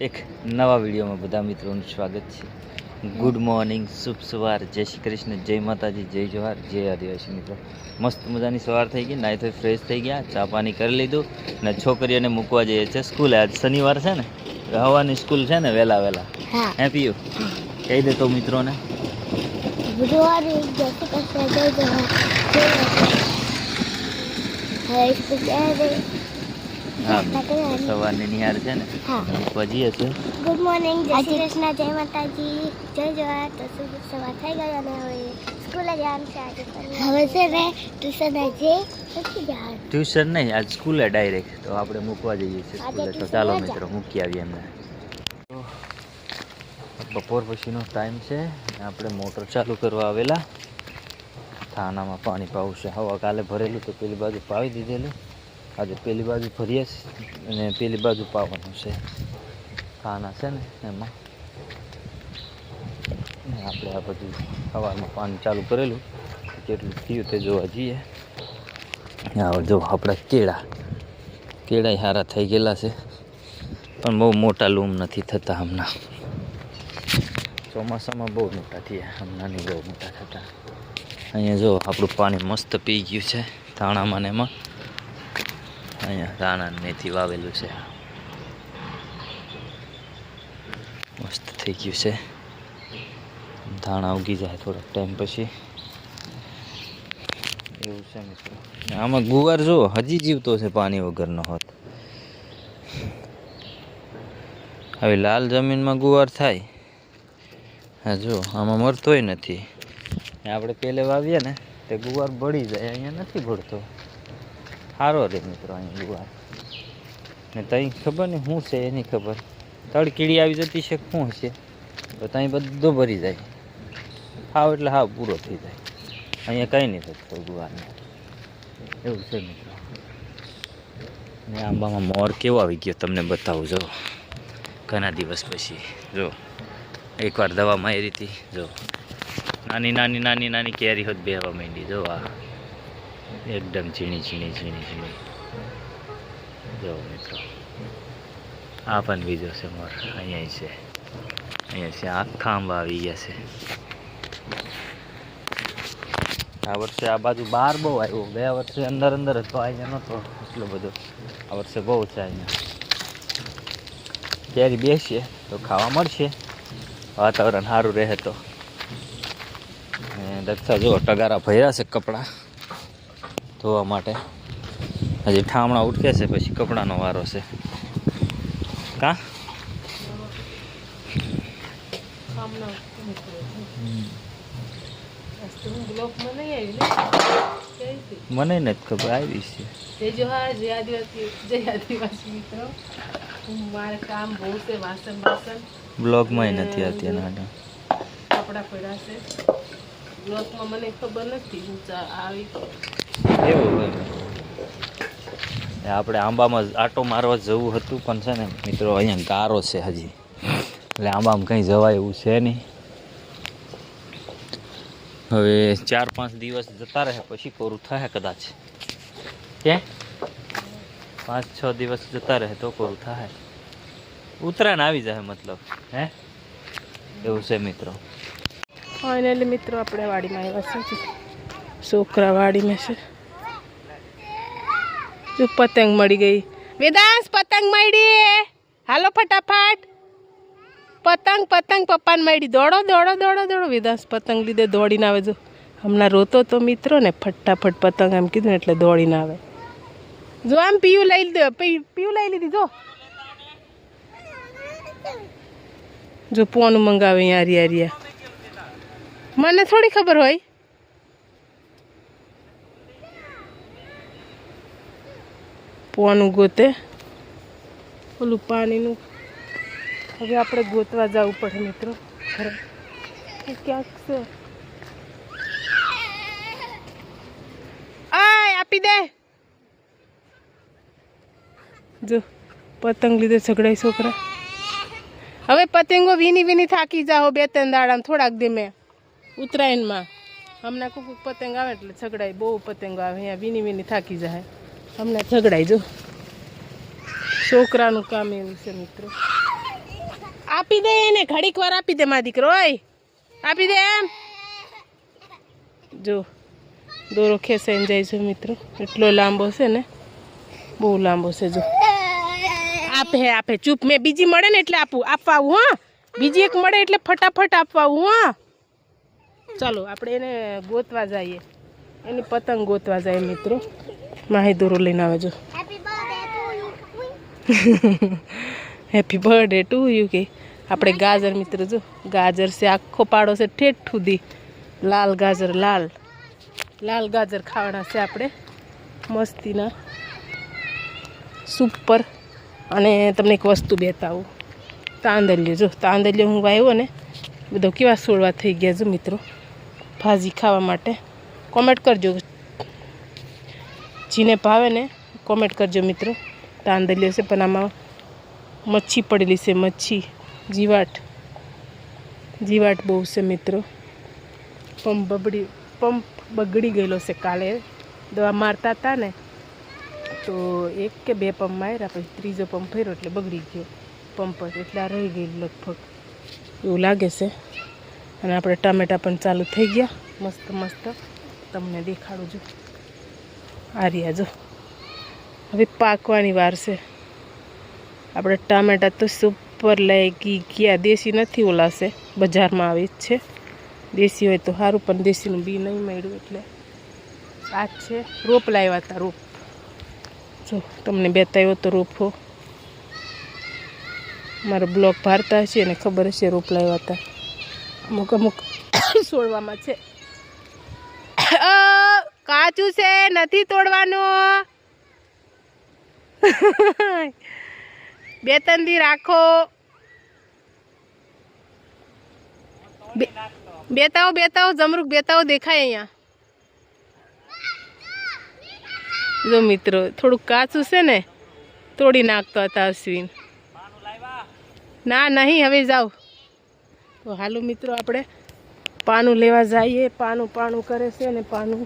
એક નવા વિડીયોમાં બધા મિત્રોનું સ્વાગત છે। ગુડ મોર્નિંગ, શુભ સવાર, જય શ્રી કૃષ્ણ, જય માતાજી, જય જોહાર, જય આદિવાસી મિત્રો। મસ્ત મજાની સવાર થઈ ગઈ, નાહી તો ફ્રેશ થઈ ગયા, ચા પાણી કરી લીધું ને છોકરીઓને મૂકવા જઈએ છે સ્કૂલે। આજ શનિવાર છે ને, હવાની સ્કૂલ છે ને વહેલા વહેલા। હે પીયું કહી દે તો મિત્રોને। હા સવારની નિહાર છે ને મૂકવા જઈએ છે। ગુડ મોર્નિંગ, જય શ્રી કૃષ્ણ, જય માતાજી, જય જોહાર। તો શુભ સવાર થઈ ગઈ અને હવે સ્કૂલે જવાનું છે। આજે હવે છે ને ટ્યુશન આજે નથી જવાનું। ટ્યુશન નહીં, આજ સ્કૂલે ડાયરેક્ટ તો આપણે મૂકવા જઈએ છીએ સ્કૂલે। તો ચાલો મિત્રો મૂકી આવીએ એમને। બપોર પછીનો ટાઈમ છે, આપણે મોટર ચાલુ કરવા આવેલા। થાનામાં પાણી પાવું છે। હવા કાલે ભરેલું તો પેલી બાજુ પાવી દીધેલું, આજે પેલી બાજુ ભરીએ અને પેલી બાજુ પાવાનું છે। થાના છે ને એમાં આપણે આ બધું સવારમાં પાણી ચાલુ કરેલું, કેટલું થયું તે જોવા જઈએ। હા જો આપણા કેળા સારા થઈ ગયેલા છે, પણ બહુ મોટા લૂમ નથી થતા હમણાં। ચોમાસામાં બહુ મોટા થયા, હમણાં નહીં બહુ મોટા થતા। અહીંયા જો આપણું પાણી મસ્ત પી ગયું છે ધાણામાં ને એમાં। અહીંયા ધાણા મેથી વાવેલું છે, મસ્ત થઈ ગયું છે। ધાણા ઉગી જાય થોડાક ટાઈમ પછી, એવું છે મિત્રો। આમાં ગુવાર જો હજી જીવતો છે, પાણી વગરનો હોત। હવે લાલ જમીનમાં ગુવાર થાય, હા જો આમાં મરતોય નથી। આપણે પહેલે વાવીએ ને તે ગુવાર બળી જાય, અહીંયા નથી બળતો, સારો રહે મિત્રો અહીંયા ગુવાર। ને ત્યાં ખબર ને શું છે એની ખબર, તળકીડી આવી જતી છે શું છે, તો ત્યાં બધો ભરી જાય, હાવ એટલે હાવ પૂરો થઈ જાય। અહીંયા કંઈ નહીં થતું ગુવારને, એવું છે મિત્રો। ને આંબામાં મોર કેવો આવી ગયો તમને બતાવું, જો ઘણા દિવસ પછી। જો એકવાર દવા મારી હતી, જો નાની નાની નાની નાની કેરી હોત બેહવા માંડી। જો આ એકદમ ઝીણી ઝીણી ઝીણી ઝીણી, જો મિત્રો આ પણ બીજો છે મોર, અહીંયા છે આખા આંબા આવી ગયા છે। આ વર્ષે આ બાજુ બહાર બહુ આવ્યો, ગયા વર્ષે અંદર અંદર હતો, અહીંયા નહોતો એટલો બધો, આ વર્ષે બહુ છે અહીંયા। કેરી બેસીએ તો ખાવા મળશે, વાતાવરણ સારું રહે તો। દક્ષા જો ટગારા ભર્યા છે કપડાં ધોવા માટે, હજી ઠામણા ઉઠકે છે પછી કપડાનો વારો છે। કા મને નથી ખબર, આવી છે। જય જોહાર, જય આદિવાસી મિત્રો। મારે કામ બહુ છે, વાસણ બ્લોગમાં નથી આવતી એના કપડા પડ્યા છે। બ્લોગમાં મને ખબર નથી હું આવી એવું હોય। આપણે આંબામાં આટો મારવા જવું હતું, પણ છે ને મિત્રો અહીંયા ગારો છે હજી, એટલે આંબામાં કંઈ જવાય એવું છે નહીં। હવે 4-5 દિવસ જતા રહે પછી કોરું થાય કદાચ, કે 5-6 દિવસ જતા રહે તો કોરું થાય, ઉત્તરાયણ આવી જાય મતલબ, હે એવું છે મિત્રો। ફાઇનલી મિત્રો આપણે વાડીમાં આવ્યા છે, છોકરા વાડીમાં છે। જો પતંગ મળી ગઈ, વેદાંશ પતંગ મળી, હાલો ફટાફટ, પતંગ પતંગ પપ્પાને મળી, દોડો દોડો દોડો દોડો। વેદાંશ પતંગ લીધે દોડીને આવે, જો હમણાં રોતો તો મિત્રો ને, ફટાફટ પતંગ એમ કીધું ને એટલે દોડીને આવે। જો આમ પીયું લઈ લીધું, પીયું લઈ લીધી, જો પોનું મંગાવે યારિયા, મને થોડી ખબર હોય। પોનું ગોતે ઓલું પાણીનું, હવે આપણે ગોતવા જવું પડે મિત્રો, ક્યાંક છે। આય આપી દે, જો પતંગ લીધે ઝઘડાય છોકરા। હવે પતંગો વીની વીની થાકી જાઓ 2-3 દાડામાં, થોડાક દેમે ઉત્તરાયણમાં હમણાં કુક પતંગ આવે એટલે ઝઘડાય, બહુ પતંગો આવે અહીંયા, વીની વીની થાકી જાય હમણાં ઝઘડાય। જો છોકરાનું કામ એવું છે મિત્રો। આપી દે એને, ઘડીક વાર આપી દે મારા દીકરો, ઓય આપી દે એમ. જો દોરો ખેંચાઈને જાય છે મિત્રો, એટલો લાંબો છે ને, બહુ લાંબો છે. જો આપે ચૂપ, મેં બીજી મળે ને એટલે આપવા આવું. હા, બીજી એક મળે એટલે ફટાફટ આપવા આવું. હા ચાલો આપણે એને ગોતવા જઈએ, એની પતંગ ગોતવા જાય મિત્રો. માહી દોરો લઈને આવે. જો હેપી બર્થડે ટુ યુ કે આપણે ગાજર મિત્રો, જો ગાજર છે, આખો પાડો છે ઠેઠ સુધી, લાલ ગાજર, લાલ ગાજર ખાવાના છે આપણે મસ્તીના સુપર. અને તમને એક વસ્તુ બતાવું, તાંદલિયો. જો તાંદલિયો હું વાવ્યો ને, બધો કેવા છોડવા થઈ ગયા. જો મિત્રો ભાજી ખાવા માટે કોમેન્ટ કરજો, જીને ભાવે ને કોમેન્ટ કરજો મિત્રો. તાંદલિયો છે પણ આમાં મચ્છી પડેલી છે, મચ્છી, જીવાટ બહુ છે મિત્રો. પંપ બગડી ગયેલો છે, કાલે દવા મારતા હતા ને તો 1 કે 2 પંપ માર્યા, પછી ત્રીજો પંપ ફર્યો એટલે બગડી ગયો પંપ જ, એટલે આ રહી ગયેલું લગભગ એવું લાગે છે. અને આપણે ટામેટા પણ ચાલુ થઈ ગયા મસ્ત, તમને દેખાડું. જો આ રહ્યા, જો હવે પાકવાની વાર છે. આપણે ટામેટા તો સુપર લઈ ગયા, દેશી નથી, ઓલા છે બજારમાં આવે જ છે. દેશી હોય તો સારું, પણ દેશીનું બી નહીં મળ્યું એટલે આ જ છે. રોપ લાવ્યા હતા, રોપ. જો તમને બતાવ્યો તો રોપો, મારો બ્લોગ ભારતા છે ને ખબર હશે, રોપ લાવ્યા હતા. અમુક છોડવામાં છે, કાચું છે, નથી તોડવાનું. 2-3 દી રાખો. બેતાઓ જમરૂક બેતાઓ દેખાય અહીંયા. જો મિત્રો થોડુંક કાચું છે ને, તોડી નાખતો હતા અશ્વિન. ના નહીં, હવે જાઓ. તો હાલો મિત્રો આપણે પાનું લેવા જઈએ. પાનું કરે છે ને, પાનું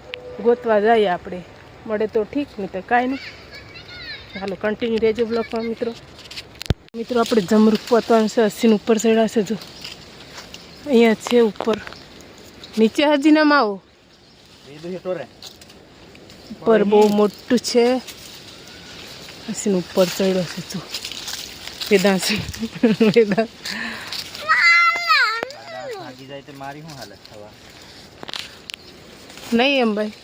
ગોતવા જઈએ આપણે. મળે તો ઠીક, નહીં તો કાંઈ નહીં. હાલો કન્ટિન્યુ રહેજો બ્લોગમાં મિત્રો. આપણે જમરૂક પતવાનું છે, અશ્વિન ઉપર ચડ્યા છે. જો અહીંયા છે ઉપર, નીચે હજી ના આવો. ઉપર બહુ મોટું છે. અશ્વિન ઉપર ચડ્યો છે. જો વેદાંશ નહીં એમ ભાઈ,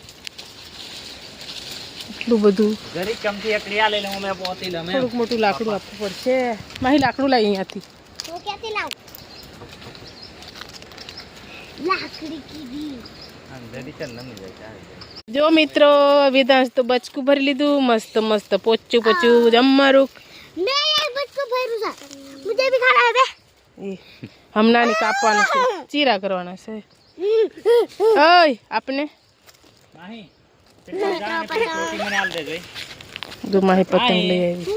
એટલું બધું થોડુંક મોટું લાકડું આપવું પડશે. માહી લાકડું લાવી અહીંયાથી. જો મિત્રો વેદાંશ તો બચકું ભરી લીધું, મસ્ત પોચું જમવારું. હમણાં કાપવાનું છે, ચીરા કરવાના છે. ઓય આપને જો માહી પતંગ લઈ આવી.